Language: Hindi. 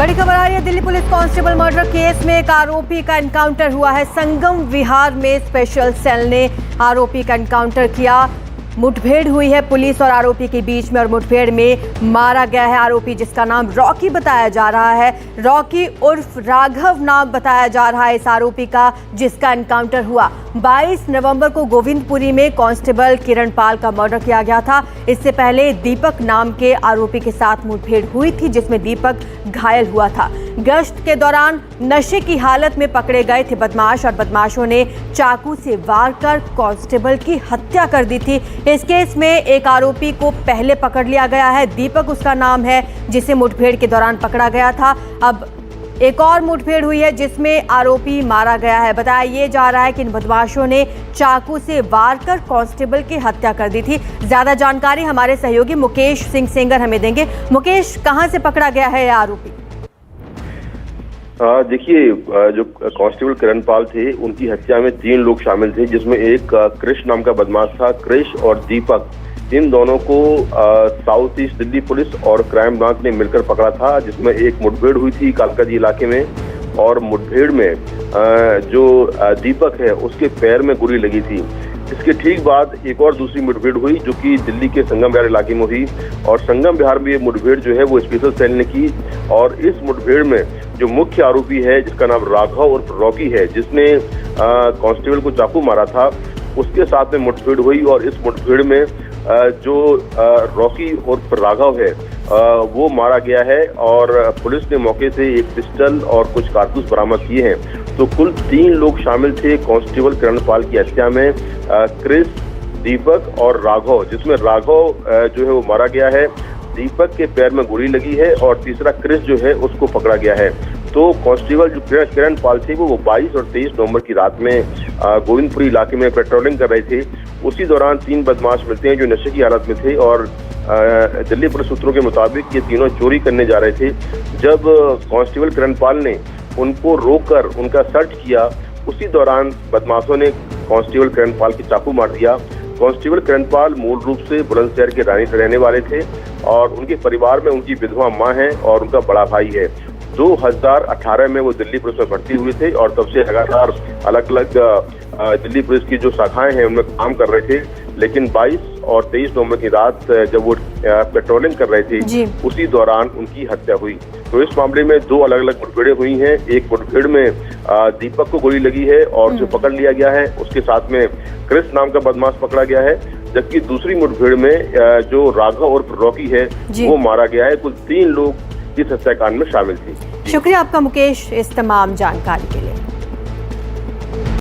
बड़ी खबर आ रही है। Delhi police constable murder case में एक आरोपी का एनकाउंटर हुआ है। संगम विहार में स्पेशल सेल ने आरोपी का एनकाउंटर किया। मुठभेड़ हुई है पुलिस और आरोपी के बीच में और मुठभेड़ में मारा गया है आरोपी, जिसका नाम रॉकी बताया जा रहा है। रॉकी उर्फ राघव नाम बताया जा रहा है इस आरोपी का, जिसका एनकाउंटर हुआ। 22 नवंबर को गोविंदपुरी में कांस्टेबल किरण पाल का मर्डर किया गया था। इससे पहले दीपक नाम के आरोपी के साथ मुठभेड़ हुई थी, जिसमें दीपक घायल हुआ था। गश्त के दौरान नशे की हालत में पकड़े गए थे बदमाश और बदमाशों ने चाकू से वार कर कांस्टेबल की हत्या कर दी थी। इस केस में एक आरोपी को पहले पकड़ लिया गया है, दीपक उसका नाम है, जिसे मुठभेड़ के दौरान पकड़ा गया था। अब एक और मुठभेड़ हुई है जिसमें आरोपी मारा गया है। बताया ये जा रहा है कि इन बदमाशों ने चाकू से वार कर कांस्टेबल की हत्या कर दी थी। ज्यादा जानकारी हमारे सहयोगी मुकेश सिंह सेंगर हमें देंगे। मुकेश, कहां से पकड़ा गया है यह आरोपी? देखिए, जो कांस्टेबल किरण पाल थे उनकी हत्या में 3 लोग शामिल थे, जिसमें एक कृष नाम का बदमाश था। कृष और दीपक, इन दोनों को साउथ ईस्ट दिल्ली पुलिस और क्राइम ब्रांच ने मिलकर पकड़ा था, जिसमें एक मुठभेड़ हुई थी कालकाजी इलाके में। और मुठभेड़ में जो दीपक है उसके पैर में गोली लगी थी। इसके ठीक बाद एक और दूसरी मुठभेड़ हुई जो कि दिल्ली के संगम विहार इलाके में हुई। और संगम विहार में ये मुठभेड़ जो है वो स्पेशल सेल ने की। और इस मुठभेड़ में जो मुख्य आरोपी है, जिसका नाम राघव और रॉकी है, जिसने कांस्टेबल को चाकू मारा था, उसके साथ में मुठभेड़ हुई। और इस मुठभेड़ में जो रॉकी और राघव है वो मारा गया है। और पुलिस ने मौके से एक पिस्टल और कुछ कारतूस बरामद किए हैं। तो कुल 3 लोग शामिल थे कांस्टेबल किरण पाल की हत्या में, क्रिस, दीपक और राघव, जिसमें राघव जो है वो मारा गया है। दीपक के पैर में गोली लगी है और तीसरा क्रिस जो है उसको पकड़ा गया है। तो कांस्टेबल जो किरण पाल थे वो 22 और 23 नवंबर की रात में गोविंदपुरी इलाके में पेट्रोलिंग कर रहे थे। उसी दौरान 3 बदमाश मिलते हैं जो नशे की हालत में थे। और दिल्ली पुलिस सूत्रों के मुताबिक ये तीनों चोरी करने जा रहे थे। जब कांस्टेबल किरण पाल ने उनको रोककर उनका सर्च किया, उसी दौरान बदमाशों ने कांस्टेबल किरण पाल की चाकू मार दिया। कांस्टेबल किरण पाल मूल रूप से बुलंदशहर के रहने वाले थे और उनके परिवार में उनकी विधवा मां है और उनका बड़ा भाई है। 2018 में वो दिल्ली पुलिस में भर्ती हुए थे और तब से लगातार अलग अलग दिल्ली पुलिस की जो शाखाएं हैं उनमें काम कर रहे थे। लेकिन 22 और 23 नवंबर की रात जब वो पेट्रोलिंग कर रहे थे, उसी दौरान उनकी हत्या हुई। तो इस मामले में 2 अलग अलग मुठभेड़ें हुई हैं। एक मुठभेड़ में दीपक को गोली लगी है और उसे पकड़ लिया गया है। उसके साथ में क्रिस नाम का बदमाश पकड़ा गया है। जबकि दूसरी मुठभेड़ में जो राघव और रॉकी है वो मारा गया है। कुल 3 लोग इस हत्याकांड में शामिल थे। शुक्रिया आपका मुकेश इस तमाम जानकारी के लिए।